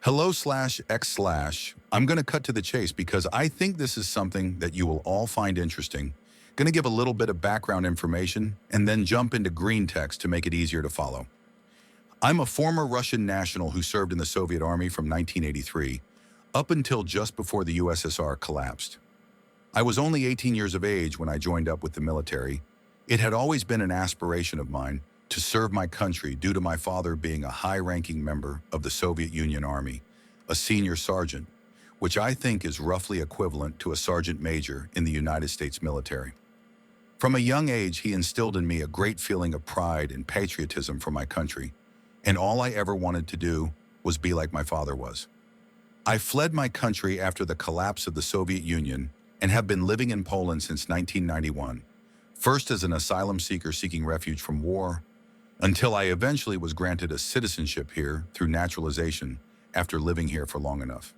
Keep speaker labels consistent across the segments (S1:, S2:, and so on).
S1: Hello/X/. I'm going to cut to the chase because I think this is something that you will all find interesting. Going to give a little bit of background information and then jump into green text to make it easier to follow. I'm a former Russian national who served in the Soviet Army from 1983 up until just before the USSR collapsed. I was only 18 years of age when I joined up with the military. It had always been an aspiration of mine to serve my country due to my father being a high-ranking member of the Soviet Union Army, a senior sergeant, which I think is roughly equivalent to a sergeant major in the United States military. From a young age, he instilled in me a great feeling of pride and patriotism for my country, and all I ever wanted to do was be like my father was. I fled my country after the collapse of the Soviet Union and have been living in Poland since 1991, first as an asylum seeker seeking refuge from war, until I eventually was granted a citizenship here through naturalization after living here for long enough.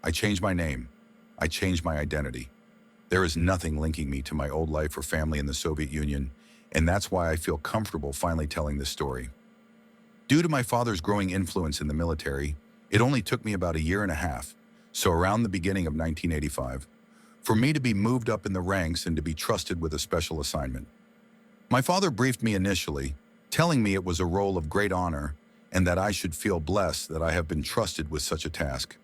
S1: I changed my name. I changed my identity. There is nothing linking me to my old life or family in the Soviet Union, and that's why I feel comfortable finally telling this story. Due to my father's growing influence in the military, it only took me about a year and a half, so around the beginning of 1985, for me to be moved up in the ranks and to be trusted with a special assignment. My father briefed me initially, telling me it was a role of great honor and that I should feel blessed that I have been trusted with such a task.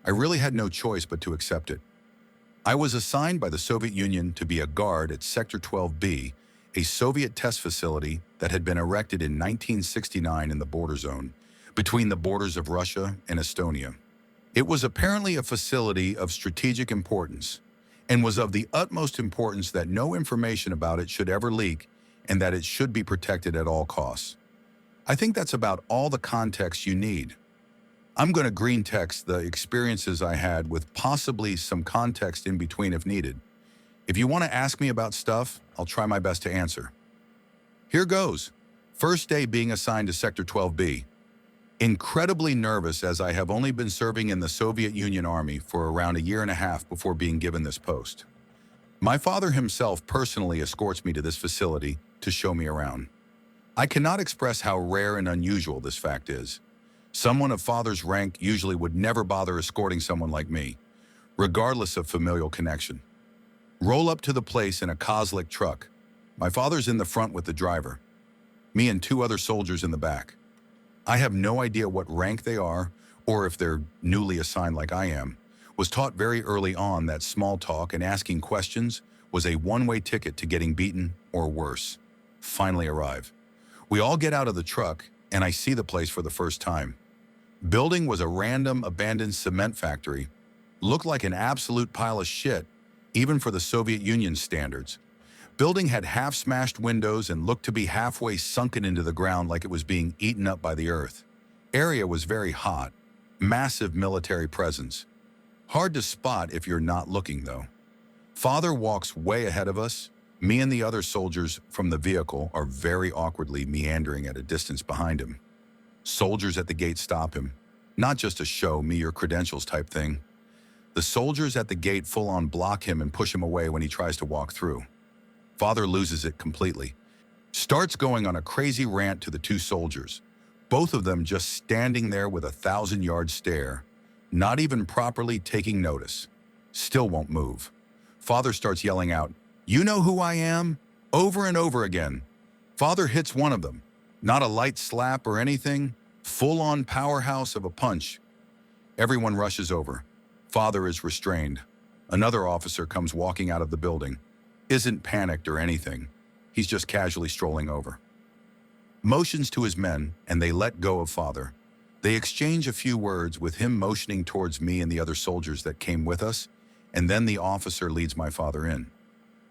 S1: I really had no choice but to accept it. I was assigned by the Soviet Union to be a guard at Sector 12B, a Soviet test facility that had been erected in 1969 in the border zone, between the borders of Russia and Estonia. It was apparently a facility of strategic importance, and was of the utmost importance that no information about it should ever leak and that it should be protected at all costs. I think that's about all the context you need. I'm going to green text the experiences I had with possibly some context in between if needed. If you want to ask me about stuff, I'll try my best to answer. Here goes. First day being assigned to Sector 12B. Incredibly nervous as I have only been serving in the Soviet Union Army for around a year and a half before being given this post. My father himself personally escorts me to this facility to show me around. I cannot express how rare and unusual this fact is. Someone of father's rank usually would never bother escorting someone like me, regardless of familial connection. Roll up to the place in a Kozlik truck. My father's in the front with the driver. Me and two other soldiers in the back. I have no idea what rank they are, or if they're newly assigned like I am. Was taught very early on that small talk and asking questions was a one-way ticket to getting beaten or worse. Finally arrive. We all get out of the truck, and I see the place for the first time. Building was a random abandoned cement factory. Looked like an absolute pile of shit, even for the Soviet Union standards. Building had half-smashed windows and looked to be halfway sunken into the ground like it was being eaten up by the earth. Area was very hot. Massive military presence. Hard to spot if you're not looking, though. Father walks way ahead of us. Me and the other soldiers from the vehicle are very awkwardly meandering at a distance behind him. Soldiers at the gate stop him. Not just a show me your credentials type thing. The soldiers at the gate full-on block him and push him away when he tries to walk through. Father loses it completely. Starts going on a crazy rant to the two soldiers, both of them just standing there with a 1,000-yard stare, not even properly taking notice. Still won't move. Father starts yelling out, "You know who I am?" over and over again. Father hits one of them. Not a light slap or anything, full-on powerhouse of a punch. Everyone rushes over. Father is restrained. Another officer comes walking out of the building. Isn't panicked or anything. He's just casually strolling over. Motions to his men, and they let go of Father. They exchange a few words with him motioning towards me and the other soldiers that came with us, and then the officer leads my father in.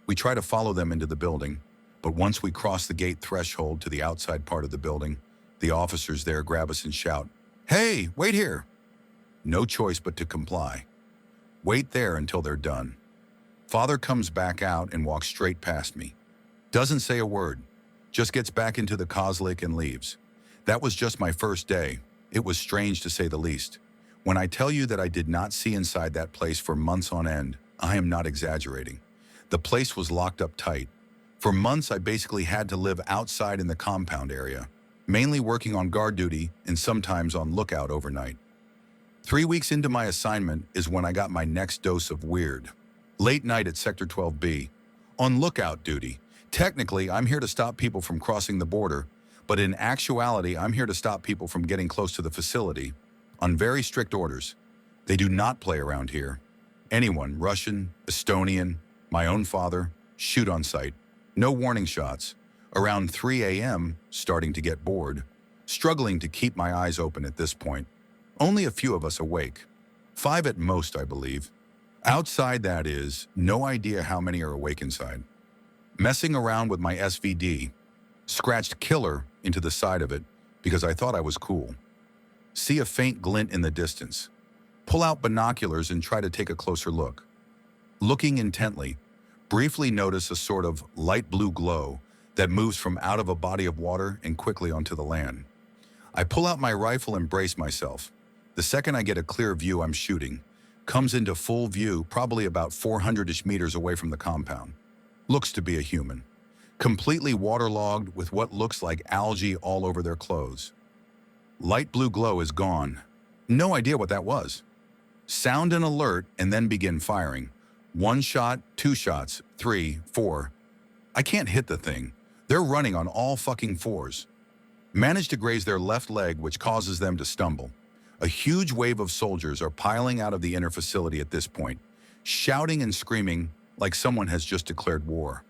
S1: We try to follow them into the building, but once we cross the gate threshold to the outside part of the building, the officers there grab us and shout, "Hey, wait here!" No choice but to comply. Wait there until they're done. Father comes back out and walks straight past me. Doesn't say a word, just gets back into the Kozlik and leaves. That was just my first day. It was strange to say the least. When I tell you that I did not see inside that place for months on end, I am not exaggerating. The place was locked up tight. For months, I basically had to live outside in the compound area, mainly working on guard duty and sometimes on lookout overnight. 3 weeks into my assignment is when I got my next dose of weird. Late night at Sector 12B. On lookout duty. Technically, I'm here to stop people from crossing the border, but in actuality, I'm here to stop people from getting close to the facility. On very strict orders. They do not play around here. Anyone, Russian, Estonian, my own father, shoot on sight. No warning shots. Around 3 a.m., starting to get bored. Struggling to keep my eyes open at this point. Only a few of us awake. 5 at most, I believe. Outside, that is, no idea how many are awake inside. Messing around with my SVD. Scratched killer into the side of it because I thought I was cool. See a faint glint in the distance. Pull out binoculars and try to take a closer look. Looking intently, briefly notice a sort of light blue glow that moves from out of a body of water and quickly onto the land. I pull out my rifle and brace myself. The second I get a clear view, I'm shooting. Comes into full view, probably about 400-ish meters away from the compound. Looks to be a human. Completely waterlogged with what looks like algae all over their clothes. Light blue glow is gone. No idea what that was. Sound an alert and then begin firing. 1 shot, 2 shots, 3, 4. I can't hit the thing. They're running on all fucking fours. Manage to graze their left leg, which causes them to stumble. A huge wave of soldiers are piling out of the inner facility at this point, shouting and screaming like someone has just declared war.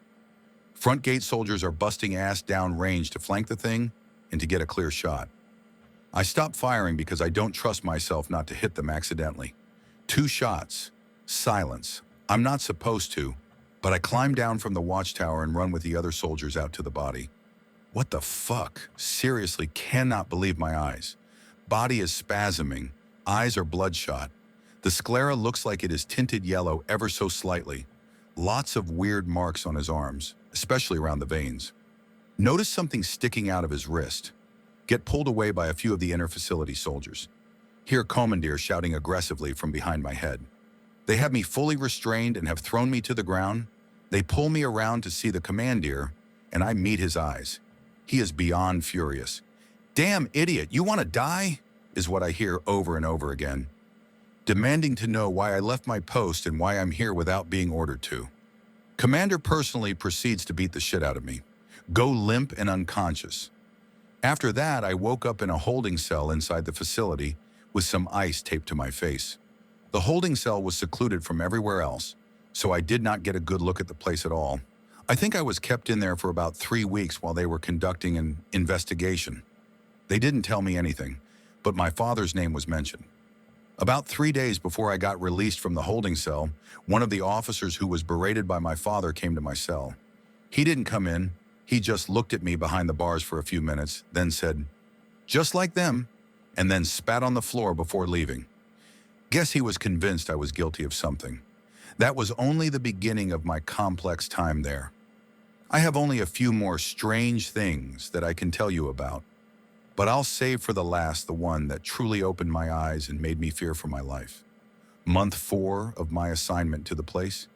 S1: Front gate soldiers are busting ass down range to flank the thing and to get a clear shot. I stop firing because I don't trust myself not to hit them accidentally. 2 shots. Silence. I'm not supposed to, but I climb down from the watchtower and run with the other soldiers out to the body. What the fuck? Seriously, cannot believe my eyes. Body is spasming. Eyes are bloodshot. The sclera looks like it is tinted yellow ever so slightly. Lots of weird marks on his arms, especially around the veins. Notice something sticking out of his wrist. Get pulled away by a few of the inner facility soldiers. Hear commandeer shouting aggressively from behind my head. They have me fully restrained and have thrown me to the ground. They pull me around to see the commandeer, and I meet his eyes. He is beyond furious. "Damn idiot, you want to die?" is what I hear over and over again. Demanding to know why I left my post and why I'm here without being ordered to. Commander personally proceeds to beat the shit out of me. Go limp and unconscious. After that, I woke up in a holding cell inside the facility with some ice taped to my face. The holding cell was secluded from everywhere else, so I did not get a good look at the place at all. I think I was kept in there for about 3 weeks while they were conducting an investigation. They didn't tell me anything, but my father's name was mentioned. About 3 days before I got released from the holding cell, one of the officers who was berated by my father came to my cell. He didn't come in. He just looked at me behind the bars for a few minutes, then said, "Just like them," and then spat on the floor before leaving. Guess he was convinced I was guilty of something. That was only the beginning of my complex time there. I have only a few more strange things that I can tell you about, but I'll save for the last the one that truly opened my eyes and made me fear for my life. Month 4 of my assignment to the place.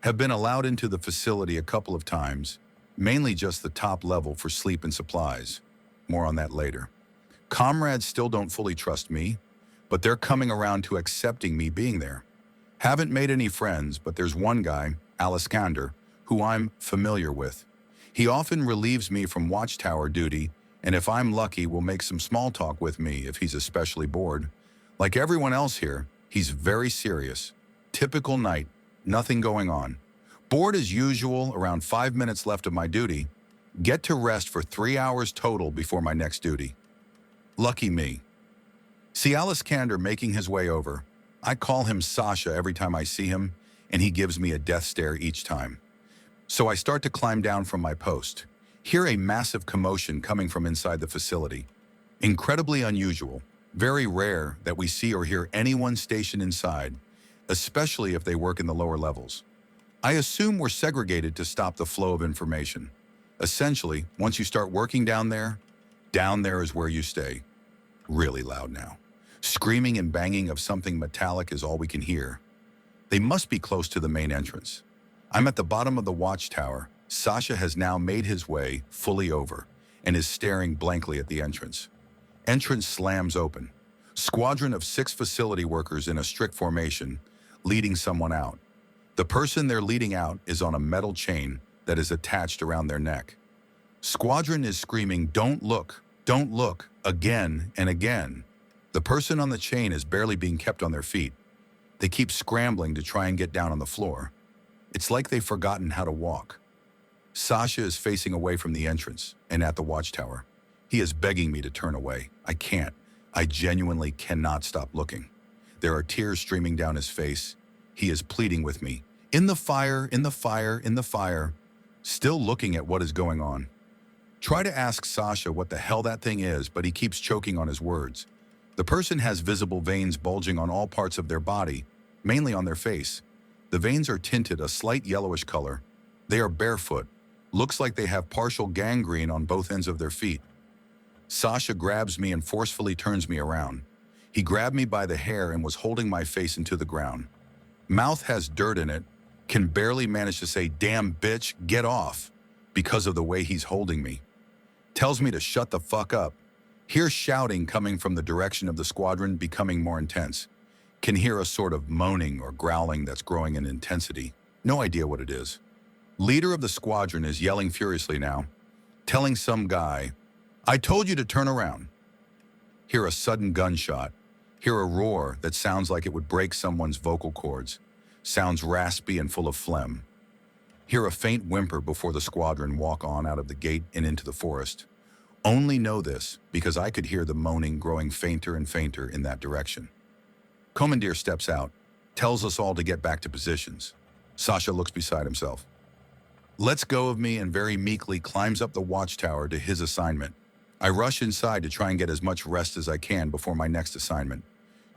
S1: Have been allowed into the facility a couple of times, mainly just the top level for sleep and supplies. More on that later. Comrades still don't fully trust me, but they're coming around to accepting me being there. Haven't made any friends, but there's one guy, Aliskander, who I'm familiar with. He often relieves me from watchtower duty, and if I'm lucky, will make some small talk with me if he's especially bored. Like everyone else here, he's very serious. Typical night, nothing going on. Bored as usual, around 5 minutes left of my duty. Get to rest for 3 hours total before my next duty. Lucky me. See Aliskander making his way over. I call him Sasha every time I see him, and he gives me a death stare each time. So I start to climb down from my post. Hear a massive commotion coming from inside the facility. Incredibly unusual, very rare that we see or hear anyone stationed inside, especially if they work in the lower levels. I assume we're segregated to stop the flow of information. Essentially, once you start working down there is where you stay. Really loud now. Screaming and banging of something metallic is all we can hear. They must be close to the main entrance. I'm at the bottom of the watchtower. Sasha has now made his way fully over and is staring blankly at the entrance. Entrance slams open. Squadron of 6 facility workers in a strict formation, leading someone out. The person they're leading out is on a metal chain that is attached around their neck. Squadron is screaming, don't look, again and again. The person on the chain is barely being kept on their feet. They keep scrambling to try and get down on the floor. It's like they've forgotten how to walk. Sasha is facing away from the entrance and at the watchtower. He is begging me to turn away. I can't. I genuinely cannot stop looking. There are tears streaming down his face. He is pleading with me. In the fire, in the fire, in the fire. Still looking at what is going on. Try to ask Sasha what the hell that thing is, but he keeps choking on his words. The person has visible veins bulging on all parts of their body, mainly on their face. The veins are tinted a slight yellowish color. They are barefoot. Looks like they have partial gangrene on both ends of their feet. Sasha grabs me and forcefully turns me around. He grabbed me by the hair and was holding my face into the ground. Mouth has dirt in it, can barely manage to say, "Damn bitch, get off," because of the way he's holding me. Tells me to shut the fuck up. Hear shouting coming from the direction of the squadron becoming more intense. Can hear a sort of moaning or growling that's growing in intensity. No idea what it is. Leader of the squadron is yelling furiously now, telling some guy, "I told you to turn around." Hear a sudden gunshot. Hear a roar that sounds like it would break someone's vocal cords. Sounds raspy and full of phlegm. Hear a faint whimper before the squadron walk on out of the gate and into the forest. Only know this because I could hear the moaning growing fainter and fainter in that direction. Commandeer steps out, tells us all to get back to positions. Sasha looks beside himself. Lets go of me and very meekly climbs up the watchtower to his assignment. I rush inside to try and get as much rest as I can before my next assignment.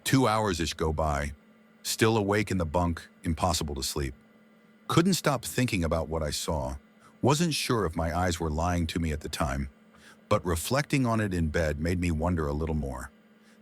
S1: 2 hours-ish go by. Still awake in the bunk, impossible to sleep. Couldn't stop thinking about what I saw. Wasn't sure if my eyes were lying to me at the time, but reflecting on it in bed made me wonder a little more.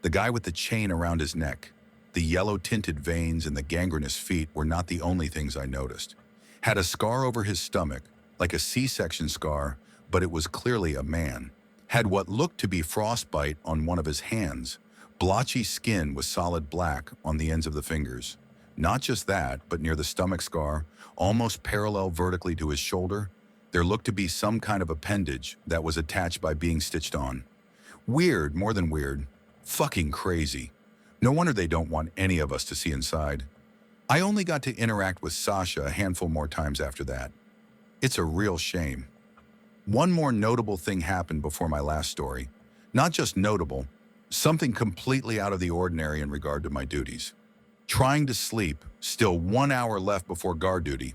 S1: The guy with the chain around his neck, the yellow-tinted veins and the gangrenous feet were not the only things I noticed. Had a scar over his stomach, like a C-section scar, but it was clearly a man. Had what looked to be frostbite on one of his hands. Blotchy skin with solid black on the ends of the fingers. Not just that, but near the stomach scar, almost parallel vertically to his shoulder, there looked to be some kind of appendage that was attached by being stitched on. Weird, more than weird. Fucking crazy. No wonder they don't want any of us to see inside. I only got to interact with Sasha a handful more times after that. It's a real shame. One more notable thing happened before my last story. Not just notable, something completely out of the ordinary in regard to my duties. Trying to sleep, still 1 hour left before guard duty.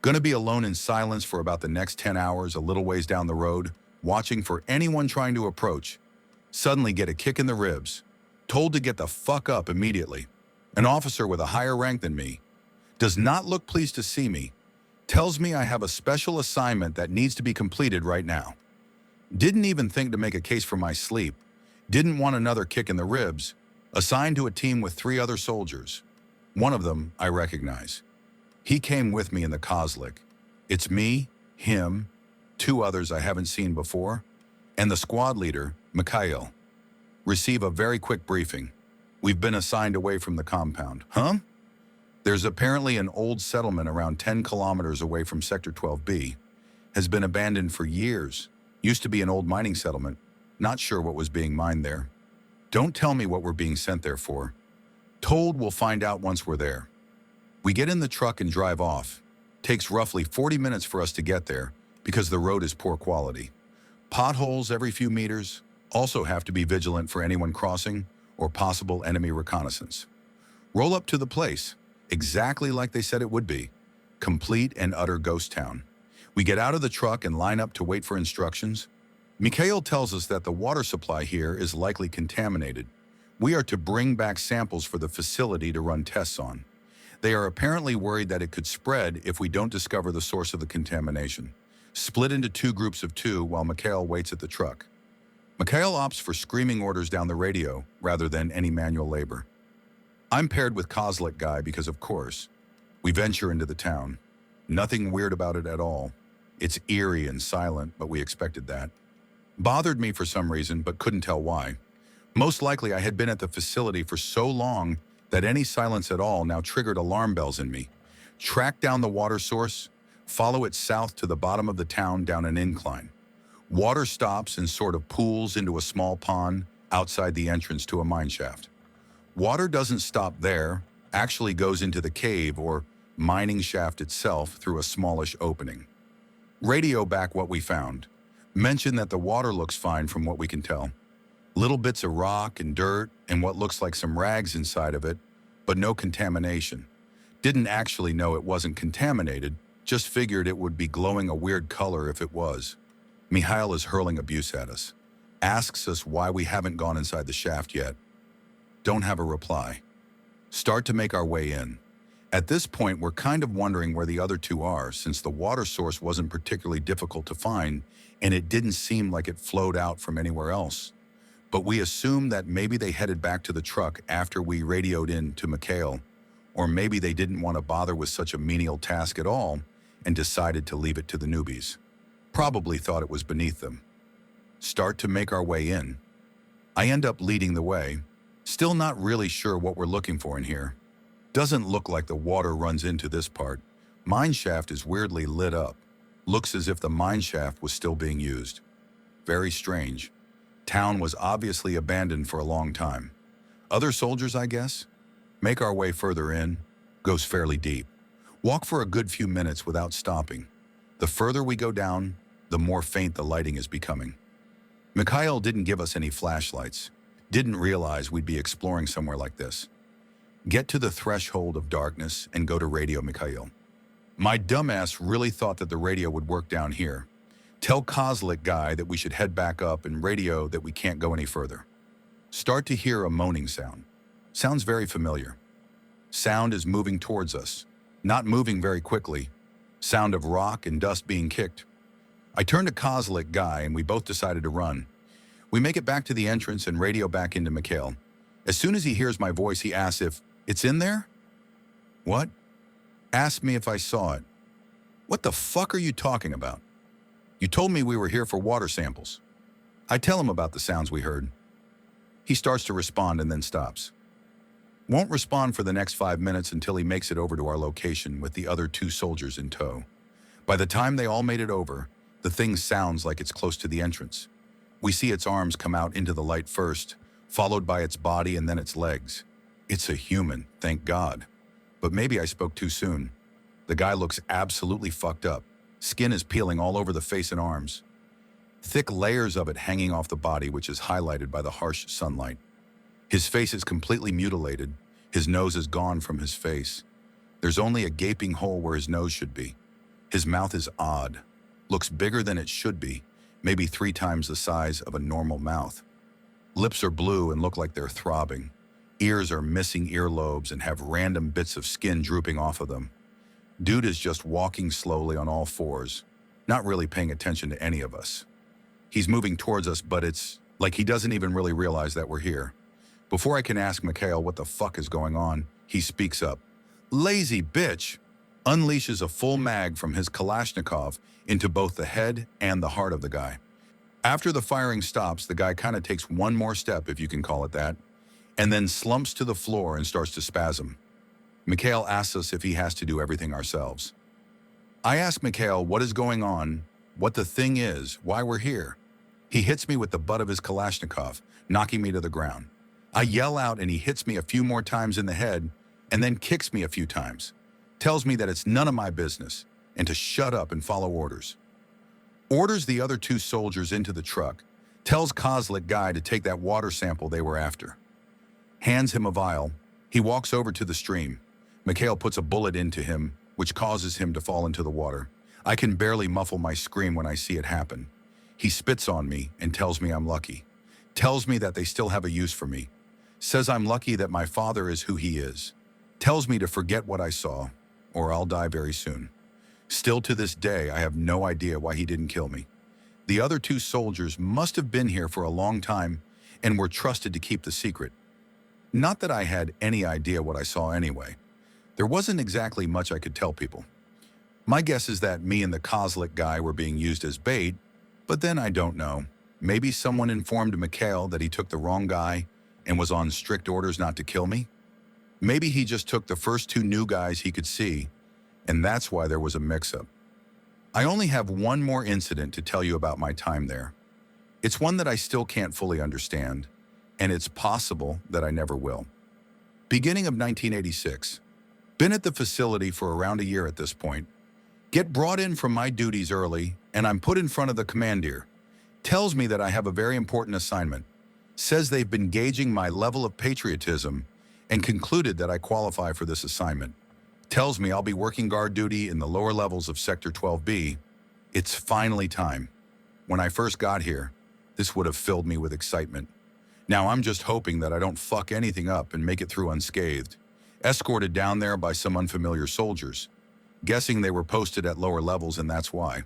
S1: Gonna be alone in silence for about the next 10 hours, a little ways down the road, watching for anyone trying to approach. Suddenly get a kick in the ribs. Told to get the fuck up immediately. An officer with a higher rank than me. Does not look pleased to see me. Tells me I have a special assignment that needs to be completed right now. Didn't even think to make a case for my sleep. Didn't want another kick in the ribs. Assigned to a team with 3 other soldiers. One of them I recognize. He came with me in the Kozlik. It's me, him, 2 others I haven't seen before, and the squad leader, Mikhail. Receive a very quick briefing. We've been assigned away from the compound. Huh? There's apparently an old settlement around 10 kilometers away from Sector 12B. Has been abandoned for years. Used to be an old mining settlement. Not sure what was being mined there. Don't tell me what we're being sent there for. Told we'll find out once we're there. We get in the truck and drive off. Takes roughly 40 minutes for us to get there because the road is poor quality. Potholes every few meters. Also have to be vigilant for anyone crossing or possible enemy reconnaissance. Roll up to the place, exactly like they said it would be. Complete and utter ghost town. We get out of the truck and line up to wait for instructions. Mikhail tells us that the water supply here is likely contaminated. We are to bring back samples for the facility to run tests on. They are apparently worried that it could spread if we don't discover the source of the contamination. Split into 2 groups of 2 while Mikhail waits at the truck. Mikhail opts for screaming orders down the radio rather than any manual labor. I'm paired with Kozlik guy because, of course, we venture into the town. Nothing weird about it at all. It's eerie and silent, but we expected that. Bothered me for some reason, but couldn't tell why. Most likely I had been at the facility for so long that any silence at all now triggered alarm bells in me. Track down the water source, follow it south to the bottom of the town down an incline. Water stops and sort of pools into a small pond outside the entrance to a mine shaft. Water doesn't stop there, actually goes into the cave or mining shaft itself through a smallish opening. Radio back what we found. Mention that the water looks fine from what we can tell. Little bits of rock and dirt and what looks like some rags inside of it, but no contamination. Didn't actually know it wasn't contaminated, just figured it would be glowing a weird color if it was. Mikhail is hurling abuse at us. Asks us why we haven't gone inside the shaft yet. Don't have a reply. Start to make our way in. At this point, we're kind of wondering where the other two are, since the water source wasn't particularly difficult to find, and it didn't seem like it flowed out from anywhere else. But we assumed that maybe they headed back to the truck after we radioed in to Mikhail, or maybe they didn't want to bother with such a menial task at all and decided to leave it to the newbies. Probably thought it was beneath them. Start to make our way in. I end up leading the way, still not really sure what we're looking for in here. Doesn't look like the water runs into this part. Mine shaft is weirdly lit up. Looks as if the mine shaft was still being used. Very strange. Town was obviously abandoned for a long time. Other soldiers, I guess? Make our way further in. Goes fairly deep. Walk for a good few minutes without stopping. The further we go down, the more faint the lighting is becoming. Mikhail didn't give us any flashlights. Didn't realize we'd be exploring somewhere like this. Get to the threshold of darkness and go to radio, Mikhail. My dumbass really thought that the radio would work down here. Tell Kozlik guy that we should head back up and radio that we can't go any further. Start to hear a moaning sound. Sounds very familiar. Sound is moving towards us. Not moving very quickly. Sound of rock and dust being kicked. I turn to Kozlik guy and we both decided to run. We make it back to the entrance and radio back into Mikhail. As soon as he hears my voice, he asks if it's in there? What? Asked me if I saw it. What the fuck are you talking about? You told me we were here for water samples. I tell him about the sounds we heard. He starts to respond and then stops. Won't respond for the next 5 minutes until he makes it over to our location with the other 2 soldiers in tow. By the time they all made it over, the thing sounds like it's close to the entrance. We see its arms come out into the light first, followed by its body and then its legs. It's a human, thank God. But maybe I spoke too soon. The guy looks absolutely fucked up. Skin is peeling all over the face and arms. Thick layers of it hanging off the body, which is highlighted by the harsh sunlight. His face is completely mutilated. His nose is gone from his face. There's only a gaping hole where his nose should be. His mouth is odd. Looks bigger than it should be, maybe 3 times the size of a normal mouth. Lips are blue and look like they're throbbing. Ears are missing earlobes and have random bits of skin drooping off of them. Dude is just walking slowly on all 4s, not really paying attention to any of us. He's moving towards us, but it's like he doesn't even really realize that we're here. Before I can ask Mikhail what the fuck is going on, he speaks up. Lazy bitch! Unleashes a full mag from his Kalashnikov into both the head and the heart of the guy. After the firing stops, the guy kind of takes one more step, if you can call it that, and then slumps to the floor and starts to spasm. Mikhail asks us if he has to do everything ourselves. I ask Mikhail what is going on, what the thing is, why we're here. He hits me with the butt of his Kalashnikov, knocking me to the ground. I yell out and he hits me a few more times in the head and then kicks me a few times. Tells me that it's none of my business and to shut up and follow orders. Orders the other 2 soldiers into the truck. Tells Kozlik guy to take that water sample they were after. Hands him a vial. He walks over to the stream. Mikhail puts a bullet into him, which causes him to fall into the water. I can barely muffle my scream when I see it happen. He spits on me and tells me I'm lucky. Tells me that they still have a use for me. Says I'm lucky that my father is who he is. Tells me to forget what I saw, or I'll die very soon. Still to this day, I have no idea why he didn't kill me. The other 2 soldiers must have been here for a long time and were trusted to keep the secret. Not that I had any idea what I saw anyway. There wasn't exactly much I could tell people. My guess is that me and the Kozlik guy were being used as bait, but then I don't know. Maybe someone informed Mikhail that he took the wrong guy and was on strict orders not to kill me? Maybe he just took the first two new guys he could see, and that's why there was a mix-up. I only have one more incident to tell you about my time there. It's one that I still can't fully understand, and it's possible that I never will. Beginning of 1986. Been at the facility for around a year at this point. Get brought in from my duties early, and I'm put in front of the commandeer. Tells me that I have a very important assignment. Says they've been gauging my level of patriotism and concluded that I qualify for this assignment. Tells me I'll be working guard duty in the lower levels of Sector 12B. It's finally time. When I first got here, this would have filled me with excitement. Now I'm just hoping that I don't fuck anything up and make it through unscathed. Escorted down there by some unfamiliar soldiers. Guessing they were posted at lower levels and that's why.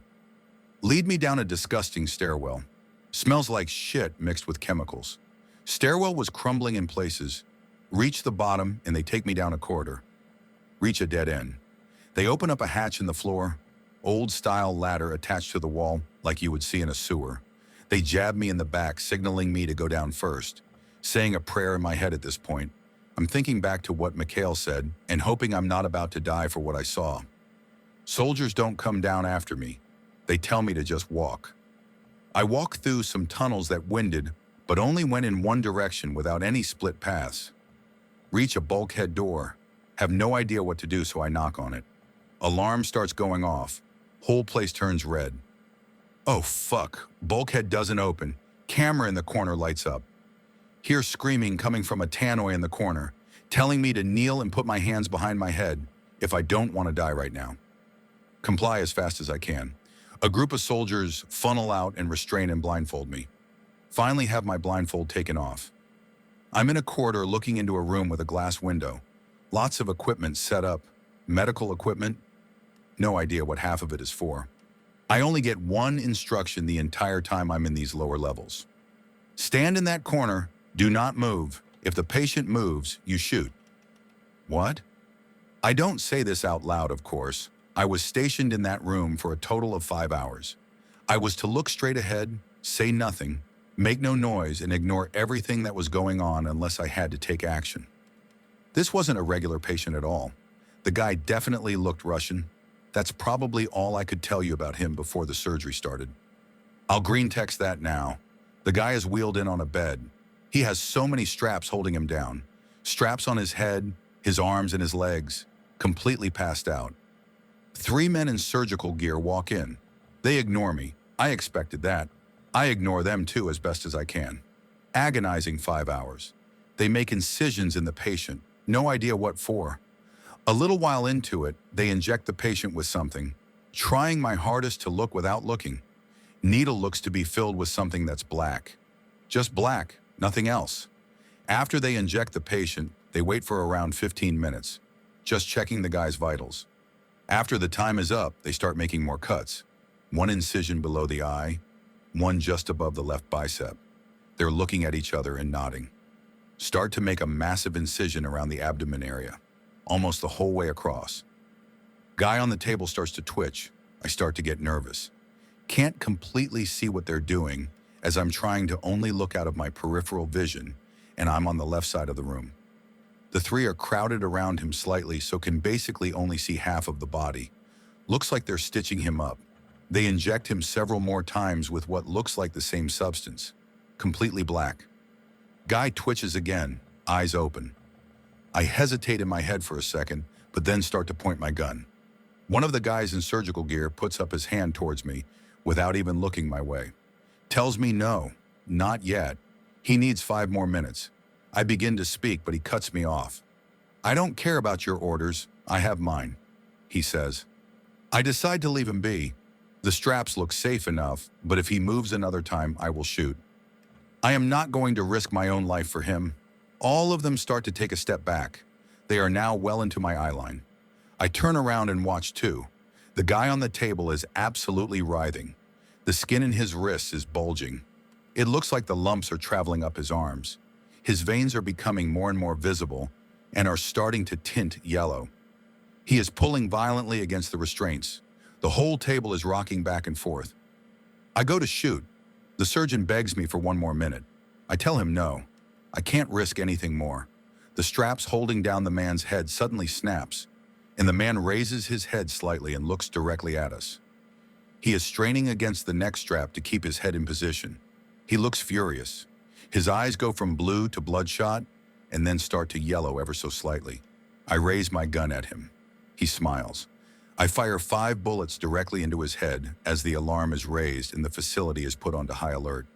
S1: Lead me down a disgusting stairwell. Smells like shit mixed with chemicals. Stairwell was crumbling in places. Reach the bottom and they take me down a corridor. Reach a dead end. They open up a hatch in the floor. Old-style ladder attached to the wall like you would see in a sewer. They jab me in the back, signaling me to go down first. Saying a prayer in my head at this point. I'm thinking back to what Mikhail said and hoping I'm not about to die for what I saw. Soldiers don't come down after me. They tell me to just walk. I walk through some tunnels that winded, but only went in one direction without any split paths. Reach a bulkhead door. Have no idea what to do, so I knock on it. Alarm starts going off. Whole place turns red. Oh fuck, bulkhead doesn't open. Camera in the corner lights up. Hear screaming coming from a tannoy in the corner, telling me to kneel and put my hands behind my head if I don't want to die right now. Comply as fast as I can. A group of soldiers funnel out and restrain and blindfold me. Finally have my blindfold taken off. I'm in a corridor looking into a room with a glass window. Lots of equipment set up. Medical equipment. No idea what half of it is for. I only get one instruction the entire time I'm in these lower levels. Stand in that corner, do not move. If the patient moves, you shoot. What? I don't say this out loud, of course. I was stationed in that room for a total of 5 hours. I was to look straight ahead, say nothing, make no noise, and ignore everything that was going on unless I had to take action. This wasn't a regular patient at all. The guy definitely looked Russian. That's probably all I could tell you about him before the surgery started. I'll green text that now. The guy is wheeled in on a bed. He has so many straps holding him down. Straps on his head, his arms, and his legs. Completely passed out. 3 men in surgical gear walk in. They ignore me. I expected that. I ignore them too as best as I can. Agonizing 5 hours. They make incisions in the patient. No idea what for. A little while into it, they inject the patient with something. Trying my hardest to look without looking. Needle looks to be filled with something that's black. Just black, nothing else. After they inject the patient, they wait for around 15 minutes. Just checking the guy's vitals. After the time is up, they start making more cuts. One incision below the eye, one just above the left bicep. They're looking at each other and nodding. Start to make a massive incision around the abdomen area, almost the whole way across. Guy on the table starts to twitch. I start to get nervous. Can't completely see what they're doing as I'm trying to only look out of my peripheral vision, and I'm on the left side of the room. The 3 are crowded around him slightly, so can basically only see half of the body. Looks like they're stitching him up. They inject him several more times with what looks like the same substance. Completely black. Guy twitches again, eyes open. I hesitate in my head for a second, but then start to point my gun. One of the guys in surgical gear puts up his hand towards me without even looking my way. Tells me no, not yet. He needs 5 more minutes. I begin to speak, but he cuts me off. I don't care about your orders. I have mine, he says. I decide to leave him be. The straps look safe enough, but if he moves another time, I will shoot. I am not going to risk my own life for him. All of them start to take a step back. They are now well into my eye line. I turn around and watch too. The guy on the table is absolutely writhing. The skin in his wrists is bulging. It looks like the lumps are traveling up his arms. His veins are becoming more and more visible and are starting to tint yellow. He is pulling violently against the restraints. The whole table is rocking back and forth. I go to shoot. The surgeon begs me for one more minute. I tell him no. I can't risk anything more. The straps holding down the man's head suddenly snaps, and the man raises his head slightly and looks directly at us. He is straining against the neck strap to keep his head in position. He looks furious. His eyes go from blue to bloodshot and then start to yellow ever so slightly. I raise my gun at him. He smiles. I fire 5 bullets directly into his head as the alarm is raised and the facility is put onto high alert.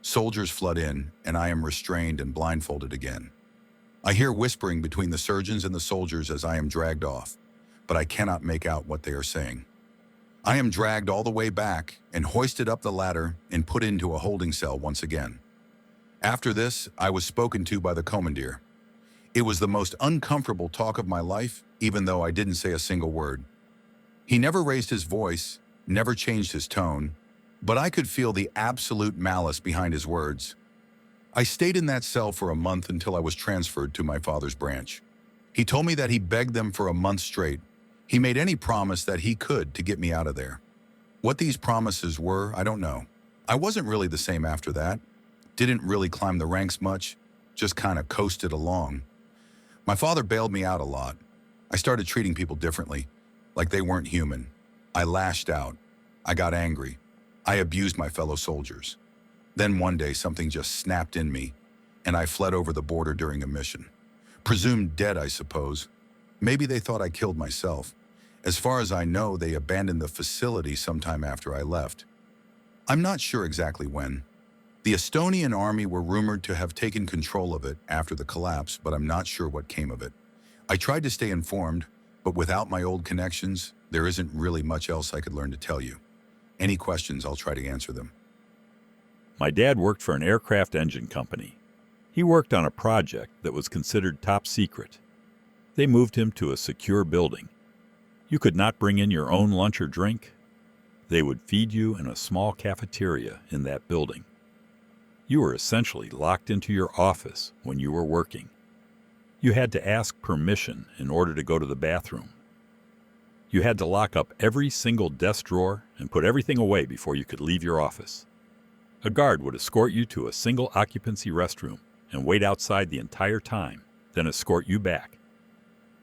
S1: Soldiers flood in, and I am restrained and blindfolded again. I hear whispering between the surgeons and the soldiers as I am dragged off, but I cannot make out what they are saying. I am dragged all the way back and hoisted up the ladder and put into a holding cell once again. After this, I was spoken to by the commandeer. It was the most uncomfortable talk of my life, even though I didn't say a single word. He never raised his voice, never changed his tone, but I could feel the absolute malice behind his words. I stayed in that cell for a month until I was transferred to my father's branch. He told me that he begged them for a month straight. He made any promise that he could to get me out of there. What these promises were, I don't know. I wasn't really the same after that. Didn't really climb the ranks much, just kind of coasted along. My father bailed me out a lot. I started treating people differently, like they weren't human. I lashed out. I got angry. I abused my fellow soldiers. Then one day something just snapped in me, and I fled over the border during a mission. Presumed dead, I suppose. Maybe they thought I killed myself. As far as I know, they abandoned the facility sometime after I left. I'm not sure exactly when. The Estonian army were rumored to have taken control of it after the collapse, but I'm not sure what came of it. I tried to stay informed, but without my old connections, there isn't really much else I could learn to tell you. Any questions, I'll try to answer them.
S2: My dad worked for an aircraft engine company. He worked on a project that was considered top secret. They moved him to a secure building. You could not bring in your own lunch or drink. They would feed you in a small cafeteria in that building. You were essentially locked into your office when you were working. You had to ask permission in order to go to the bathroom. You had to lock up every single desk drawer and put everything away before you could leave your office. A guard would escort you to a single occupancy restroom and wait outside the entire time, then escort you back.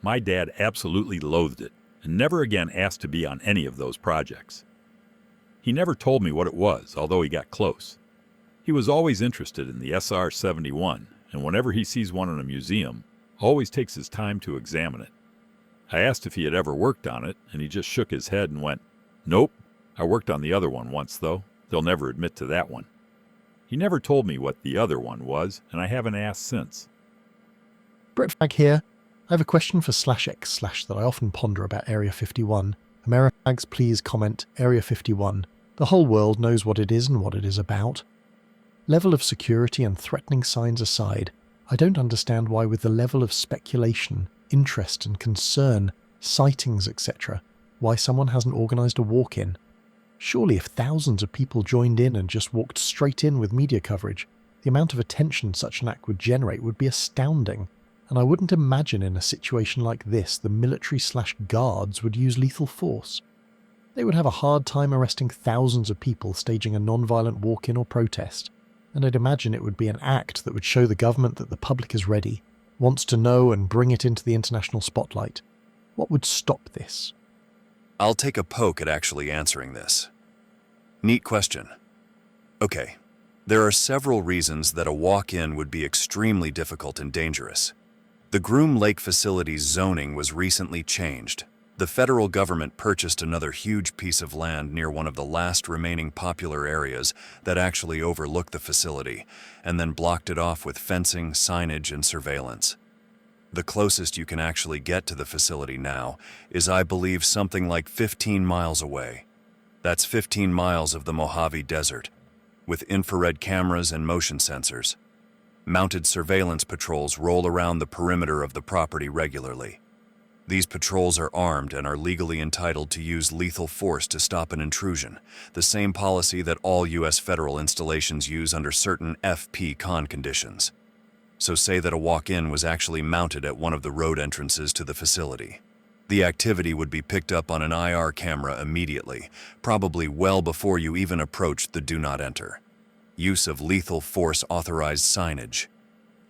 S2: My dad absolutely loathed it and never again asked to be on any of those projects. He never told me what it was, although he got close. He was always interested in the SR-71, and whenever he sees one in a museum, always takes his time to examine it. I asked if he had ever worked on it, and he just shook his head and went, "Nope, I worked on the other one once, though. They'll never admit to that one." He never told me what the other one was, and I haven't asked since.
S3: Britfag here. I have a question for /x/ that I often ponder about Area 51. Amerifags, please comment Area 51. The whole world knows what it is and what it is about. Level of security and threatening signs aside, I don't understand why with the level of speculation, interest and concern, sightings etc., why someone hasn't organised a walk-in. Surely if thousands of people joined in and just walked straight in with media coverage, the amount of attention such an act would generate would be astounding, and I wouldn't imagine in a situation like this the military/guards would use lethal force. They would have a hard time arresting thousands of people staging a non-violent walk-in or protest, and I'd imagine it would be an act that would show the government that the public is ready, wants to know and bring it into the international spotlight. What would stop this?
S4: I'll take a poke at actually answering this. Neat question. Okay, there are several reasons that a walk-in would be extremely difficult and dangerous. The Groom Lake facility's zoning was recently changed. The federal government purchased another huge piece of land near one of the last remaining popular areas that actually overlooked the facility, and then blocked it off with fencing, signage, and surveillance. The closest you can actually get to the facility now is, I believe, something like 15 miles away. That's 15 miles of the Mojave Desert, with infrared cameras and motion sensors. Mounted surveillance patrols roll around the perimeter of the property regularly. These patrols are armed and are legally entitled to use lethal force to stop an intrusion, the same policy that all U.S. federal installations use under certain FP-Con conditions. So say that a walk-in was actually mounted at one of the road entrances to the facility. The activity would be picked up on an IR camera immediately, probably well before you even approached the Do Not Enter. Use of lethal force authorized signage.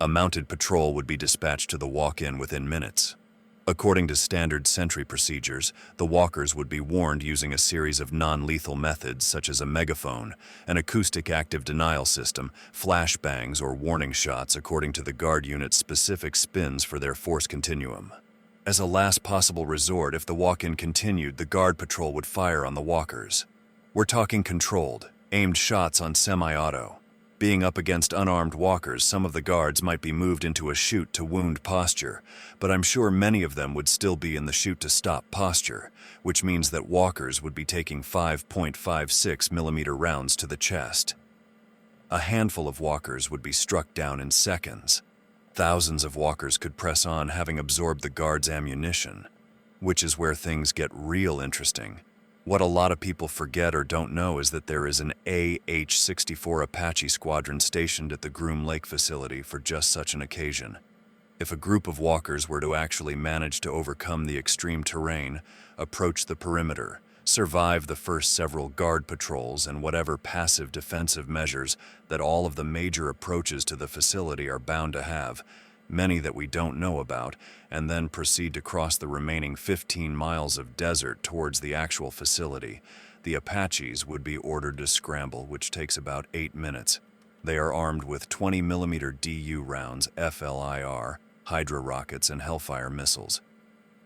S4: A mounted patrol would be dispatched to the walk-in within minutes. According to standard sentry procedures, the walkers would be warned using a series of non-lethal methods such as a megaphone, an acoustic active denial system, flashbangs, or warning shots according to the guard unit's specific spins for their force continuum. As a last possible resort, if the walk-in continued, the guard patrol would fire on the walkers. We're talking controlled, aimed shots on semi-auto. Being up against unarmed walkers, some of the guards might be moved into a chute to wound posture, but I'm sure many of them would still be in the chute to stop posture, which means that walkers would be taking 5.56mm rounds to the chest. A handful of walkers would be struck down in seconds. Thousands of walkers could press on, having absorbed the guards' ammunition, which is where things get real interesting. What a lot of people forget or don't know is that there is an AH-64 Apache squadron stationed at the Groom Lake facility for just such an occasion. If a group of walkers were to actually manage to overcome the extreme terrain, approach the perimeter, survive the first several guard patrols and whatever passive defensive measures that all of the major approaches to the facility are bound to have, many that we don't know about, and then proceed to cross the remaining 15 miles of desert towards the actual facility, the Apaches would be ordered to scramble, which takes about 8 minutes. They are armed with 20mm DU rounds, FLIR, Hydra rockets, and Hellfire missiles.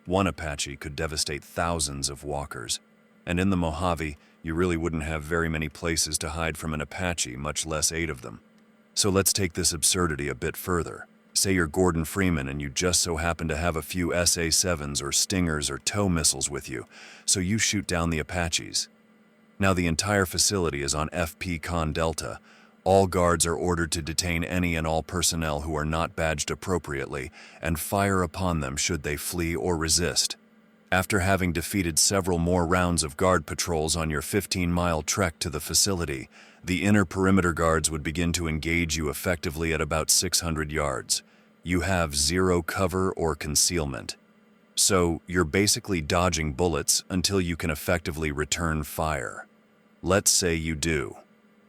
S4: One Apache could devastate thousands of walkers, and in the Mojave, you really wouldn't have very many places to hide from an Apache, much less 8 of them. So let's take this absurdity a bit further. Say you're Gordon Freeman and you just so happen to have a few SA-7s or Stingers or TOW missiles with you, so you shoot down the Apaches. Now the entire facility is on FP Con Delta. All guards are ordered to detain any and all personnel who are not badged appropriately and fire upon them should they flee or resist. After having defeated several more rounds of guard patrols on your 15-mile trek to the facility, the inner perimeter guards would begin to engage you effectively at about 600 yards. You have 0 cover or concealment. So you're basically dodging bullets until you can effectively return fire. Let's say you do.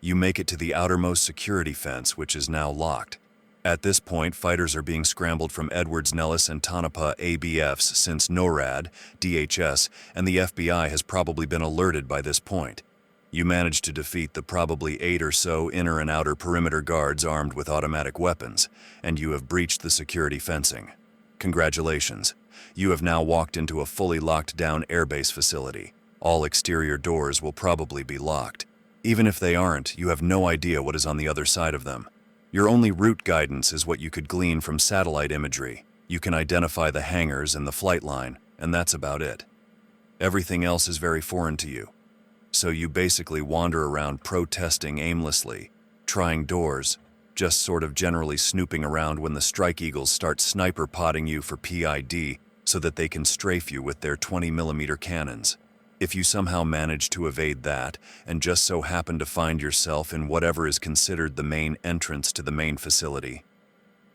S4: You make it to the outermost security fence, which is now locked. At this point, fighters are being scrambled from Edwards, Nellis, and Tonopah ABFs since NORAD, DHS, and the FBI has probably been alerted by this point. You manage to defeat the probably 8 or so inner and outer perimeter guards armed with automatic weapons, and you have breached the security fencing. Congratulations. You have now walked into a fully locked down airbase facility. All exterior doors will probably be locked. Even if they aren't, you have no idea what is on the other side of them. Your only route guidance is what you could glean from satellite imagery. You can identify the hangars and the flight line, and that's about it. Everything else is very foreign to you. So you basically wander around protesting aimlessly, trying doors, just sort of generally snooping around when the Strike Eagles start sniper potting you for PID so that they can strafe you with their 20mm cannons. If you somehow manage to evade that and just so happen to find yourself in whatever is considered the main entrance to the main facility,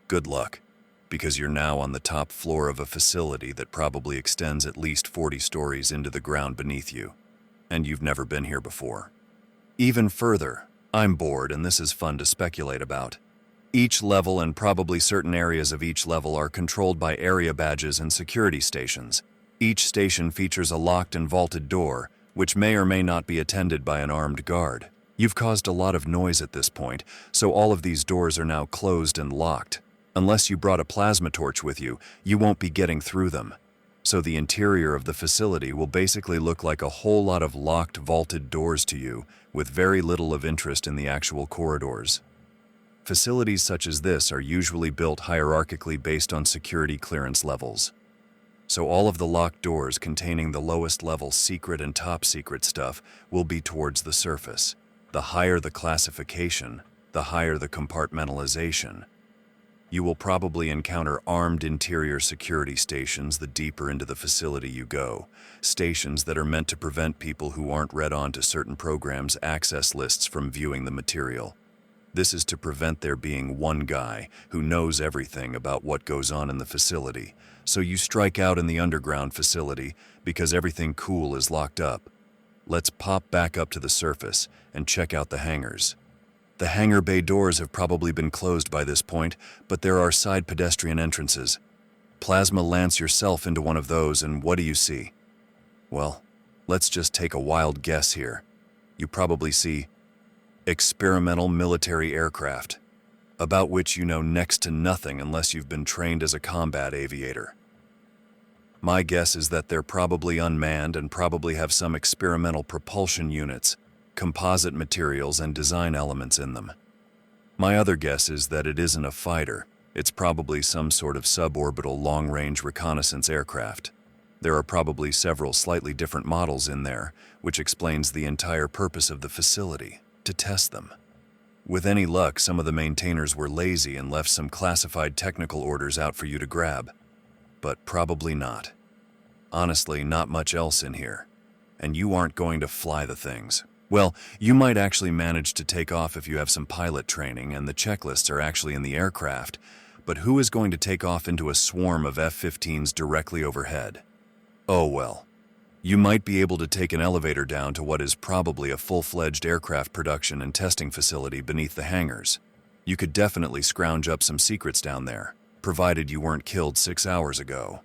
S4: good luck, because you're now on the top floor of a facility that probably extends at least 40 stories into the ground beneath you, and you've never been here before. Even further, I'm bored and this is fun to speculate about. Each level and probably certain areas of each level are controlled by area badges and security stations. Each station features a locked and vaulted door, which may or may not be attended by an armed guard. You've caused a lot of noise at this point, so all of these doors are now closed and locked. Unless you brought a plasma torch with you, you won't be getting through them. So the interior of the facility will basically look like a whole lot of locked, vaulted doors to you, with very little of interest in the actual corridors. Facilities such as this are usually built hierarchically based on security clearance levels. So all of the locked doors containing the lowest level secret and top secret stuff will be towards the surface. The higher the classification, the higher the compartmentalization. You will probably encounter armed interior security stations the deeper into the facility you go, stations that are meant to prevent people who aren't read on to certain programs' access lists from viewing the material. This is to prevent there being one guy who knows everything about what goes on in the facility, so you strike out in the underground facility because everything cool is locked up. Let's pop back up to the surface and check out the hangars. The hangar bay doors have probably been closed by this point, but there are side pedestrian entrances. Plasma lance yourself into one of those, and what do you see? Well, let's just take a wild guess here. You probably see experimental military aircraft, about which you know next to nothing unless you've been trained as a combat aviator. My guess is that they're probably unmanned and probably have some experimental propulsion units, composite materials, and design elements in them. My other guess is that it isn't a fighter. It's probably some sort of suborbital long-range reconnaissance aircraft. There are probably several slightly different models in there, which explains the entire purpose of the facility, to test them. With any luck, some of the maintainers were lazy and left some classified technical orders out for you to grab. But probably not. Honestly, not much else in here. And you aren't going to fly the things. Well, you might actually manage to take off if you have some pilot training and the checklists are actually in the aircraft, but who is going to take off into a swarm of F-15s directly overhead? Oh well. You might be able to take an elevator down to what is probably a full-fledged aircraft production and testing facility beneath the hangars. You could definitely scrounge up some secrets down there, provided you weren't killed 6 hours ago.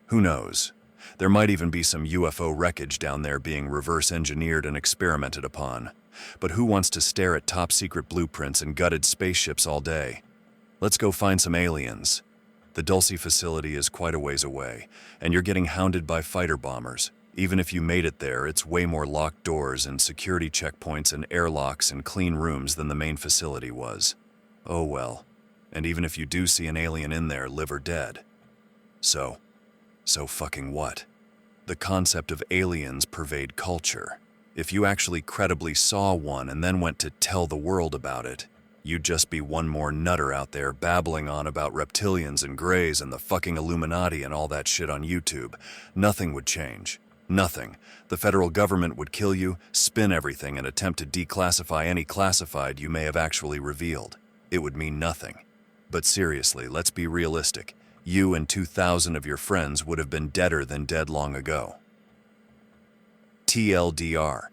S4: Who knows? There might even be some UFO wreckage down there being reverse-engineered and experimented upon. But who wants to stare at top-secret blueprints and gutted spaceships all day? Let's go find some aliens. The Dulce facility is quite a ways away, and you're getting hounded by fighter bombers. Even if you made it there, it's way more locked doors and security checkpoints and airlocks and clean rooms than the main facility was. Oh well. And even if you do see an alien in there, live or dead. So fucking what? The concept of aliens pervade culture. If you actually credibly saw one and then went to tell the world about it, you'd just be one more nutter out there babbling on about reptilians and greys and the fucking Illuminati and all that shit on YouTube. Nothing would change. Nothing. The federal government would kill you, spin everything, and attempt to declassify any classified you may have actually revealed. It would mean nothing. But seriously, let's be realistic. You and 2,000 of your friends would have been deader than dead long ago. TLDR.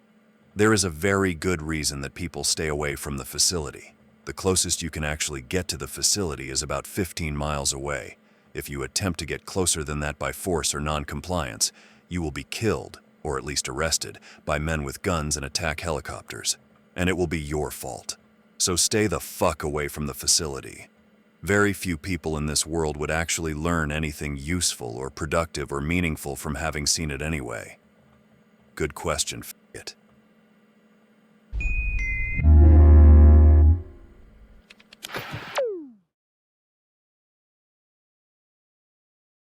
S4: There is a very good reason that people stay away from the facility. The closest you can actually get to the facility is about 15 miles away. If you attempt to get closer than that by force or non-compliance, you will be killed, or at least arrested, by men with guns and attack helicopters. And it will be your fault. So stay the fuck away from the facility. Very few people in this world would actually learn anything useful or productive or meaningful from having seen it anyway. Good question.